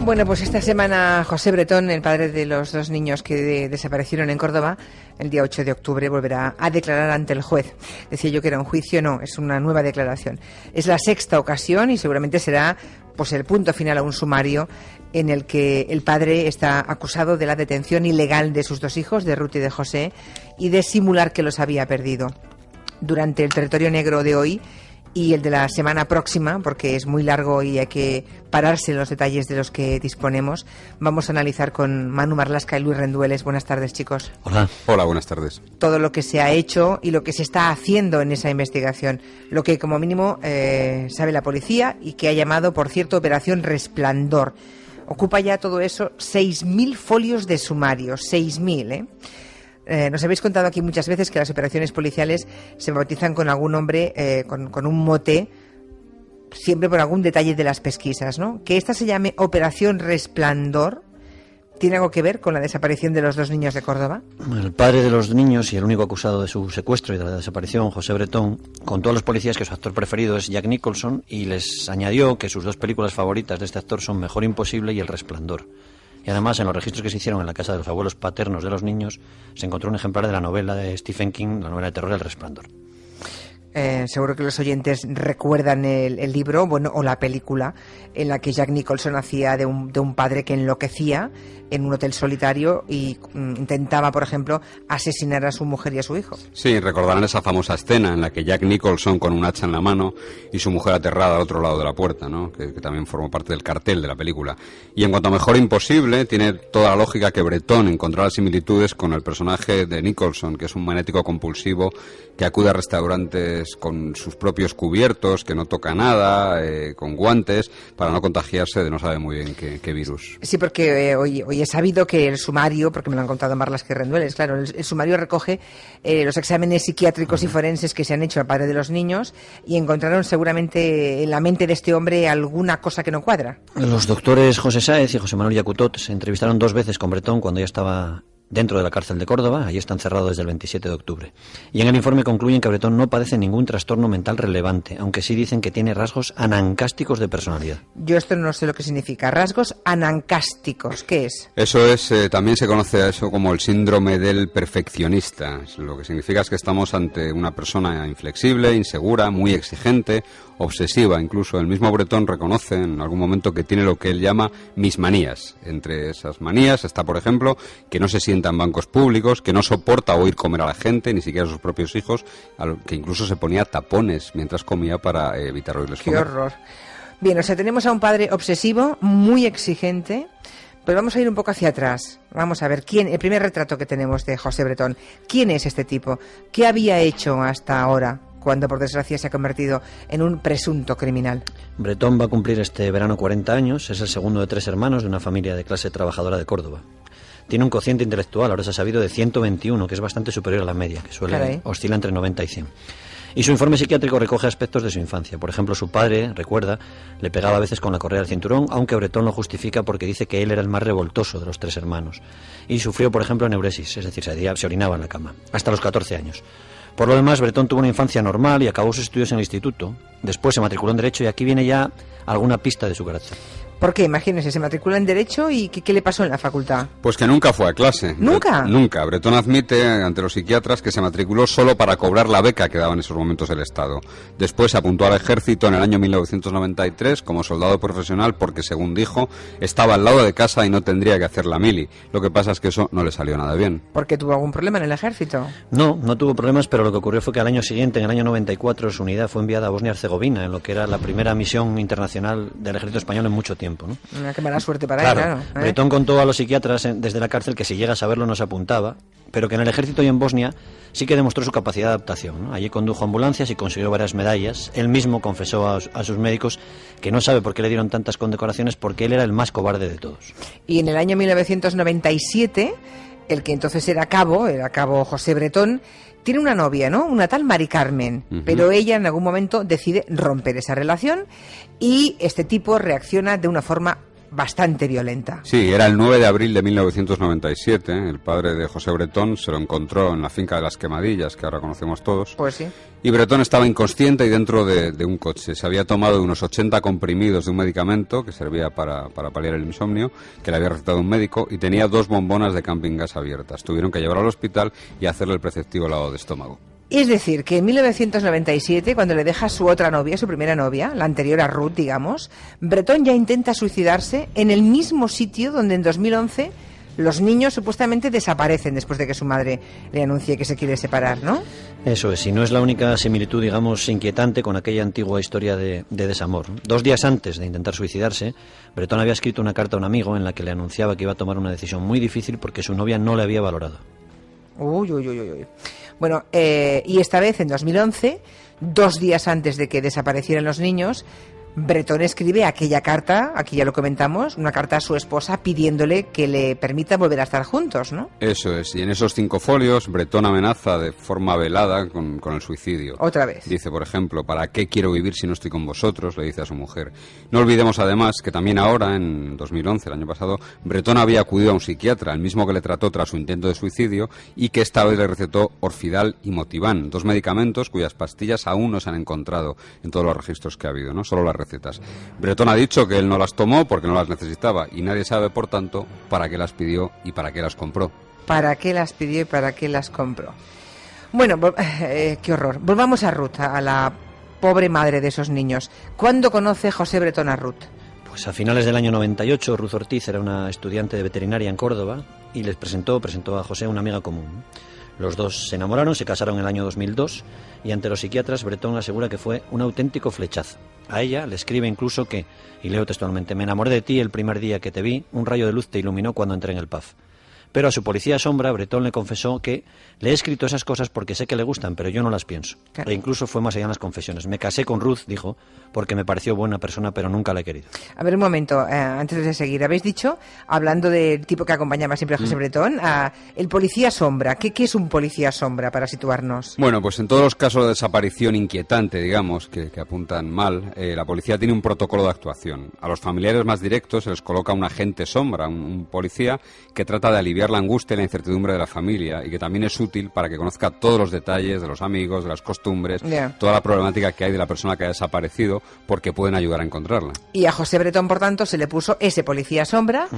Bueno, pues esta semana José Bretón, el padre de los dos niños que desaparecieron en Córdoba, el día 8 de octubre volverá a declarar ante el juez. Decía yo que era un juicio, no, es una nueva declaración. Es la sexta ocasión y seguramente será pues el punto final a un sumario en el que el padre está acusado de la detención ilegal de sus dos hijos, de Ruth y de José, y de simular que los había perdido. Durante el territorio negro de hoy y el de la semana próxima, porque es muy largo y hay que pararse en los detalles de los que disponemos, vamos a analizar con Manu Marlasca y Luis Rendueles. Buenas tardes, chicos. Hola. Hola, buenas tardes. Todo lo que se ha hecho y lo que se está haciendo en esa investigación, lo que como mínimo sabe la policía y que ha llamado, por cierto, Operación Resplandor. Ocupa ya todo eso 6.000 folios de sumario, 6.000, ¿eh? Nos habéis contado aquí muchas veces que las operaciones policiales se bautizan con algún nombre, con un mote, siempre por algún detalle de las pesquisas, ¿no? Que esta se llame Operación Resplandor, ¿tiene algo que ver con la desaparición de los dos niños de Córdoba? El padre de los niños y el único acusado de su secuestro y de la desaparición, José Bretón, contó a los policías que su actor preferido es Jack Nicholson y les añadió que sus dos películas favoritas de este actor son Mejor Imposible y El Resplandor. Y además, en los registros que se hicieron en la casa de los abuelos paternos de los niños, se encontró un ejemplar de la novela de Stephen King, la novela de terror El Resplandor. Seguro que los oyentes recuerdan el libro, bueno, o la película, en la que Jack Nicholson hacía de un padre que enloquecía en un hotel solitario y intentaba, por ejemplo, asesinar a su mujer y a su hijo. Sí, recordarán esa famosa escena en la que Jack Nicholson con un hacha en la mano y su mujer aterrada al otro lado de la puerta, ¿no? Que también formó parte del cartel de la película. Y en cuanto a Mejor Imposible, tiene toda la lógica que Bretón encontrará similitudes con el personaje de Nicholson, que es un maniático compulsivo que acude a restaurantes con sus propios cubiertos, que no toca nada, con guantes, para no contagiarse de no sabe muy bien qué virus. Sí, porque hoy he sabido que el sumario, porque me lo han contado Marlasca y Rendueles, claro, el sumario recoge los exámenes psiquiátricos y forenses que se han hecho al padre de los niños y encontraron seguramente en la mente de este hombre alguna cosa que no cuadra. Los doctores José Sáez y José Manuel Yacutot se entrevistaron 2 veces con Bretón cuando ya estaba dentro de la cárcel de Córdoba. Allí está encerrado desde el 27 de octubre. Y en el informe concluyen que Bretón no padece ningún trastorno mental relevante, aunque sí dicen que tiene rasgos anancásticos de personalidad. Yo esto no sé lo que significa. Rasgos anancásticos, ¿qué es? Eso es, también se conoce a eso como el síndrome del perfeccionista. Lo que significa es que estamos ante una persona inflexible, insegura, muy exigente, obsesiva. Incluso el mismo Bretón reconoce en algún momento que tiene lo que él llama mis manías. Entre esas manías está, por ejemplo, que no se sienta en bancos públicos, que no soporta oír comer a la gente, ni siquiera a sus propios hijos, que incluso se ponía tapones mientras comía para evitar oírles comer. ¡Qué horror! Bien, o sea, tenemos a un padre obsesivo, muy exigente, pero vamos a ir un poco hacia atrás. Vamos a ver, el primer retrato que tenemos de José Bretón. ¿Quién es este tipo? ¿Qué había hecho hasta ahora, cuando por desgracia se ha convertido en un presunto criminal? Bretón va a cumplir este verano 40 años, es el segundo de 3 hermanos de una familia de clase trabajadora de Córdoba. Tiene un cociente intelectual, ahora se ha sabido, de 121, que es bastante superior a la media, que oscila entre 90 y 100. Y su informe psiquiátrico recoge aspectos de su infancia. Por ejemplo, su padre, recuerda, le pegaba a veces con la correa del cinturón, aunque Bretón lo justifica porque dice que él era el más revoltoso de los 3 hermanos. Y sufrió, por ejemplo, neuresis, es decir, se orinaba en la cama, hasta los 14 años. Por lo demás, Bretón tuvo una infancia normal y acabó sus estudios en el instituto. Después se matriculó en Derecho y aquí viene ya alguna pista de su carácter. ¿Por qué? Imagínese, se matricula en Derecho y ¿qué le pasó en la facultad? Pues que nunca fue a clase. ¿Nunca? Nunca. Bretón admite ante los psiquiatras que se matriculó solo para cobrar la beca que daba en esos momentos el Estado. Después se apuntó al ejército en el año 1993 como soldado profesional porque, según dijo, estaba al lado de casa y no tendría que hacer la mili. Lo que pasa es que eso no le salió nada bien. ¿Por qué tuvo algún problema en el ejército? No tuvo problemas, pero lo que ocurrió fue que al año siguiente, en el año 94, su unidad fue enviada a Bosnia-Herzegovina, en lo que era la primera misión internacional del ejército español en mucho tiempo, ¿no? Qué mala suerte para claro, él, claro. Bretón contó a los psiquiatras desde la cárcel que si llega a saberlo no se apuntaba, pero que en el ejército y en Bosnia sí que demostró su capacidad de adaptación, ¿no? Allí condujo ambulancias y consiguió varias medallas. Él mismo confesó a sus médicos que no sabe por qué le dieron tantas condecoraciones, porque él era el más cobarde de todos. Y en el año 1997, el que entonces era cabo José Bretón, tiene una novia, ¿no? Una tal Mari Carmen, pero ella en algún momento decide romper esa relación y este tipo reacciona de una forma bastante violenta. Sí, era el 9 de abril de 1997. El padre de José Bretón se lo encontró en la finca de las Quemadillas, que ahora conocemos todos. Pues sí. Y Bretón estaba inconsciente y dentro de un coche. Se había tomado unos 80 comprimidos de un medicamento que servía para paliar el insomnio, que le había recetado un médico, y tenía 2 bombonas de camping gas abiertas. Tuvieron que llevarlo al hospital y hacerle el preceptivo lavado de estómago. Es decir, que en 1997, cuando le deja a su otra novia, su primera novia, la anterior a Ruth, digamos, Bretón ya intenta suicidarse en el mismo sitio donde en 2011 los niños supuestamente desaparecen después de que su madre le anuncie que se quiere separar, ¿no? Eso es, y no es la única similitud, digamos, inquietante con aquella antigua historia de desamor. 2 días antes de intentar suicidarse, Bretón había escrito una carta a un amigo en la que le anunciaba que iba a tomar una decisión muy difícil porque su novia no le había valorado. Uy. Bueno, y esta vez, en 2011, 2 días antes de que desaparecieran los niños, Bretón escribe aquella carta, aquí ya lo comentamos, una carta a su esposa pidiéndole que le permita volver a estar juntos, ¿no? Eso es, y en esos 5 folios Bretón amenaza de forma velada con el suicidio. Otra vez. Dice, por ejemplo, ¿para qué quiero vivir si no estoy con vosotros?, le dice a su mujer. No olvidemos además que también ahora, en 2011, el año pasado, Bretón había acudido a un psiquiatra, el mismo que le trató tras su intento de suicidio, y que esta vez le recetó Orfidal y Motivan, 2 medicamentos cuyas pastillas aún no se han encontrado en todos los registros que ha habido, ¿no? Solo las recetas. Bretón ha dicho que él no las tomó porque no las necesitaba y nadie sabe, por tanto, para qué las pidió y para qué las compró. ¿Para qué las pidió y para qué las compró? Bueno, qué horror. Volvamos a Ruth, a la pobre madre de esos niños. ¿Cuándo conoce José Bretón a Ruth? Pues a finales del año 98, Ruth Ortiz era una estudiante de veterinaria en Córdoba y les presentó a José una amiga común. Los dos se enamoraron, se casaron en el año 2002 y ante los psiquiatras Bretón asegura que fue un auténtico flechazo. A ella le escribe incluso que, y leo textualmente, me enamoré de ti el primer día que te vi, un rayo de luz te iluminó cuando entré en el pub. Pero a su policía sombra, Bretón le confesó que le he escrito esas cosas porque sé que le gustan, pero yo no las pienso. Claro. E incluso fue más allá en las confesiones. Me casé con Ruth, dijo, porque me pareció buena persona, pero nunca la he querido. A ver, un momento, antes de seguir. Habéis dicho, hablando del tipo que acompañaba siempre a José Bretón, el policía sombra. ¿Qué es un policía sombra, para situarnos? Bueno, pues en todos los casos de desaparición inquietante, digamos, que apuntan mal, la policía tiene un protocolo de actuación. A los familiares más directos se les coloca un agente sombra, un policía que trata de aliviar la angustia y la incertidumbre de la familia y que también es útil para que conozca todos los detalles de los amigos, de las costumbres, toda la problemática que hay de la persona que ha desaparecido, porque pueden ayudar a encontrarla. Y a José Bretón, por tanto, se le puso ese policía sombra.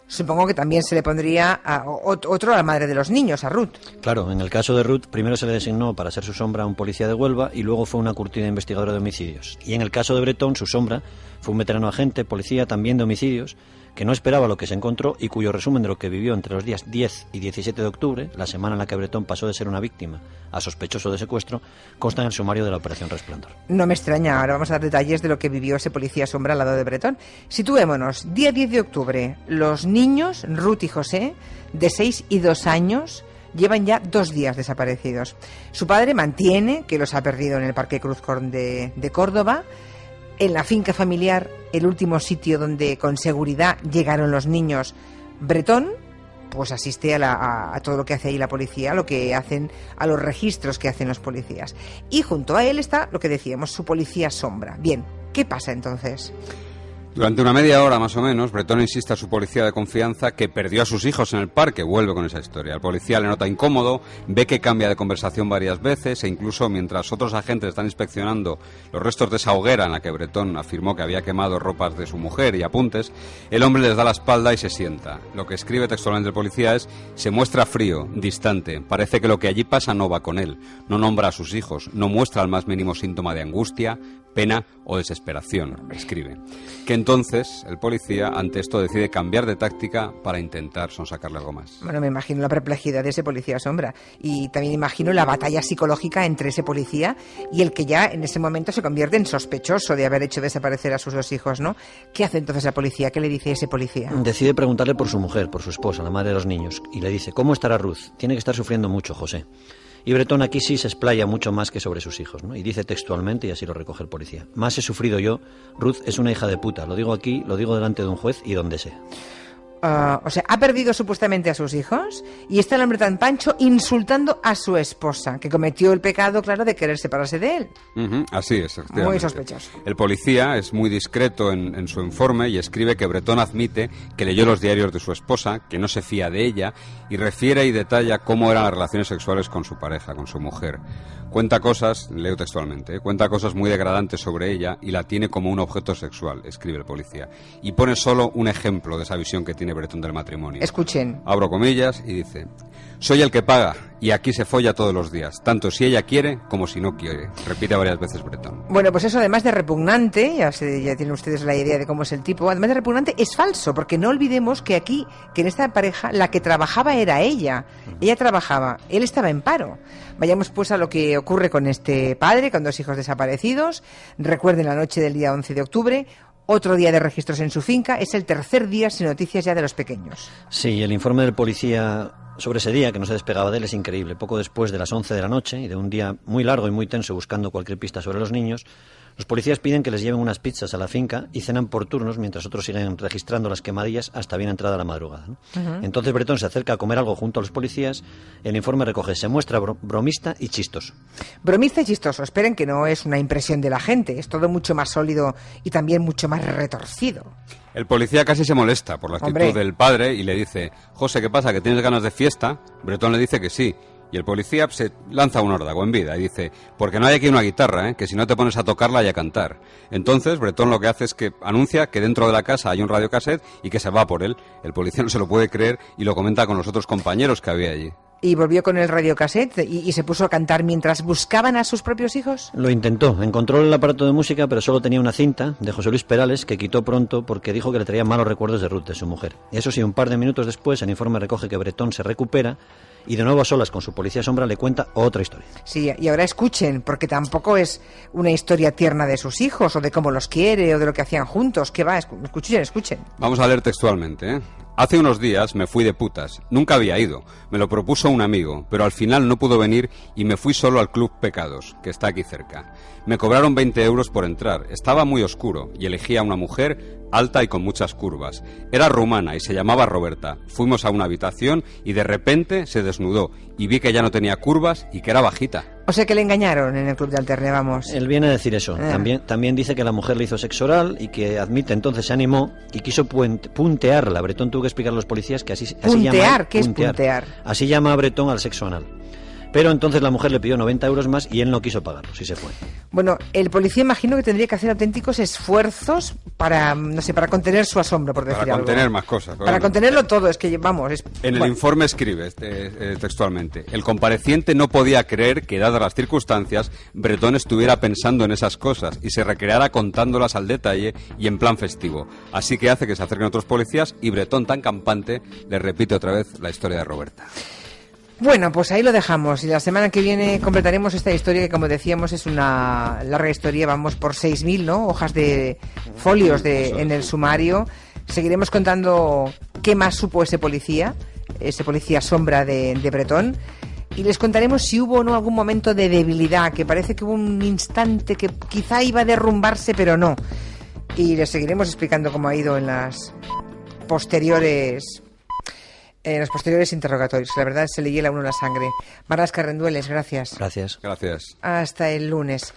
Supongo que también se le pondría otro a la madre de los niños, a Ruth. Claro, en el caso de Ruth, primero se le designó para ser su sombra a un policía de Huelva y luego fue una curtida investigadora de homicidios. Y en el caso de Bretón, su sombra fue un veterano agente, policía también de homicidios, que no esperaba lo que se encontró y cuyo resumen de lo que vivió entre los días 10 y 17 de octubre, la semana en la que Bretón pasó de ser una víctima a sospechoso de secuestro, consta en el sumario de la Operación Resplandor. No me extraña, ahora vamos a dar detalles de lo que vivió ese policía sombra al lado de Bretón. Situémonos, día 10 de octubre, los niños, Ruth y José, de 6 y 2 años, llevan ya 2 días desaparecidos. Su padre mantiene que los ha perdido en el Parque Cruzcorn de Córdoba. En la finca familiar, el último sitio donde con seguridad llegaron los niños, Bretón pues asiste a todo lo que hace ahí la policía, a los registros que hacen los policías. Y junto a él está lo que decíamos, su policía sombra. Bien, ¿qué pasa entonces? Durante una media hora más o menos, Bretón insiste a su policía de confianza que perdió a sus hijos en el parque. Vuelve con esa historia. El policía le nota incómodo, ve que cambia de conversación varias veces e incluso mientras otros agentes están inspeccionando los restos de esa hoguera en la que Bretón afirmó que había quemado ropas de su mujer y apuntes, el hombre les da la espalda y se sienta. Lo que escribe textualmente el policía es: se muestra frío, distante, parece que lo que allí pasa no va con él, no nombra a sus hijos, no muestra el más mínimo síntoma de angustia, pena o desesperación, escribe. Que entonces el policía ante esto decide cambiar de táctica para intentar sonsacarle algo más. Bueno, me imagino la perplejidad de ese policía sombra y también imagino la batalla psicológica entre ese policía y el que ya en ese momento se convierte en sospechoso de haber hecho desaparecer a sus 2 hijos, ¿no? ¿Qué hace entonces la policía? ¿Qué le dice ese policía? Decide preguntarle por su mujer, por su esposa, la madre de los niños, y le dice: ¿cómo estará Ruth? Tiene que estar sufriendo mucho, José. Y Bretón aquí sí se explaya mucho más que sobre sus hijos, ¿no? Y dice textualmente, y así lo recoge el policía: más he sufrido yo, Ruth es una hija de puta, lo digo aquí, lo digo delante de un juez y donde sea. O sea, ha perdido supuestamente a sus hijos y está el hombre tan pancho insultando a su esposa, que cometió el pecado, claro, de querer separarse de él. Así es, efectivamente. Muy sospechoso. El policía es muy discreto en su informe y escribe que Bretón admite que leyó los diarios de su esposa, que no se fía de ella, y refiere y detalla cómo eran las relaciones sexuales con su pareja, con su mujer. Cuenta cosas, leo textualmente, cuenta cosas muy degradantes sobre ella y la tiene como un objeto sexual, escribe el policía. Y pone solo un ejemplo de esa visión que tiene Bretón del matrimonio. Escuchen. Abro comillas y dice: soy el que paga y aquí se folla todos los días, tanto si ella quiere como si no quiere. Repite varias veces Bretón. Bueno, pues eso, además de repugnante, ya tienen ustedes la idea de cómo es el tipo, además de repugnante, es falso, porque no olvidemos que aquí, que en esta pareja, la que trabajaba era ella. Ella trabajaba, él estaba en paro. Vayamos pues a lo que ocurre con este padre, con 2 hijos desaparecidos. Recuerden la noche del día 11 de octubre, otro día de registros en su finca, es el tercer día sin noticias ya de los pequeños. Sí, el informe del policía sobre ese día, que no se despegaba de él, es increíble. Poco después de las 11 de la noche y de un día muy largo y muy tenso buscando cualquier pista sobre los niños, los policías piden que les lleven unas pizzas a la finca y cenan por turnos mientras otros siguen registrando las quemadillas hasta bien entrada la madrugada, ¿no? Entonces Bretón se acerca a comer algo junto a los policías. El informe recoge: se muestra bromista y chistoso. Bromista y chistoso. Esperen, que no es una impresión de la gente, es todo mucho más sólido y también mucho más retorcido. El policía casi se molesta por la actitud del padre y le dice: José, ¿qué pasa, que tienes ganas de fiesta? Bretón le dice que sí. Y el policía se lanza un órdago en vida y dice: porque no hay aquí una guitarra, que si no te pones a tocarla y a cantar. Entonces Bretón lo que hace es que anuncia que dentro de la casa hay un radiocassette y que se va por él. El policía no se lo puede creer y lo comenta con los otros compañeros que había allí. ¿Y volvió con el radiocassette y se puso a cantar mientras buscaban a sus propios hijos? Lo intentó, encontró el aparato de música, pero solo tenía una cinta de José Luis Perales que quitó pronto porque dijo que le traía malos recuerdos de Ruth, de su mujer. Eso sí, un par de minutos después el informe recoge que Bretón se recupera y de nuevo a solas con su policía sombra le cuenta otra historia. Sí, y ahora escuchen, porque tampoco es una historia tierna de sus hijos o de cómo los quiere o de lo que hacían juntos. ¿Qué va? Escuchen. Vamos a leer textualmente, Hace unos días me fui de putas. Nunca había ido. Me lo propuso un amigo, pero al final no pudo venir y me fui solo al Club Pecados, que está aquí cerca. Me cobraron 20 euros por entrar. Estaba muy oscuro y elegí a una mujer alta y con muchas curvas. Era rumana y se llamaba Roberta. Fuimos a una habitación y de repente se desnudó y vi que ya no tenía curvas y que era bajita. O sea que le engañaron en el club de Alterne, vamos. Él viene a decir eso. También dice que la mujer le hizo sexo oral y que admite entonces se animó y quiso puntearla. Bretón tuvo que explicar a los policías que así ¿Puntear? ¿Qué es puntear? Así llama a Bretón al sexo anal. Pero entonces la mujer le pidió 90 euros más y él no quiso pagarlos y se fue. Bueno, el policía imagino que tendría que hacer auténticos esfuerzos para, no sé, para contener su asombro, por decir algo. Para contener más cosas. Claro. Para contenerlo todo, es que, vamos... En el informe escribe textualmente: el compareciente no podía creer que, dadas las circunstancias, Bretón estuviera pensando en esas cosas y se recreara contándolas al detalle y en plan festivo. Así que hace que se acerquen otros policías y Bretón, tan campante, le repite otra vez la historia de Roberta. Bueno, pues ahí lo dejamos y la semana que viene completaremos esta historia que, como decíamos, es una larga historia. Vamos por 6.000, ¿no?, hojas de folios en el sumario. Seguiremos contando qué más supo ese policía sombra de Bretón, y les contaremos si hubo o no algún momento de debilidad, que parece que hubo un instante que quizá iba a derrumbarse, pero no. Y les seguiremos explicando cómo ha ido en los posteriores interrogatorios. La verdad, se le hiela a uno la sangre. Marlaska Rendueles, gracias. Gracias. Gracias. Hasta el lunes.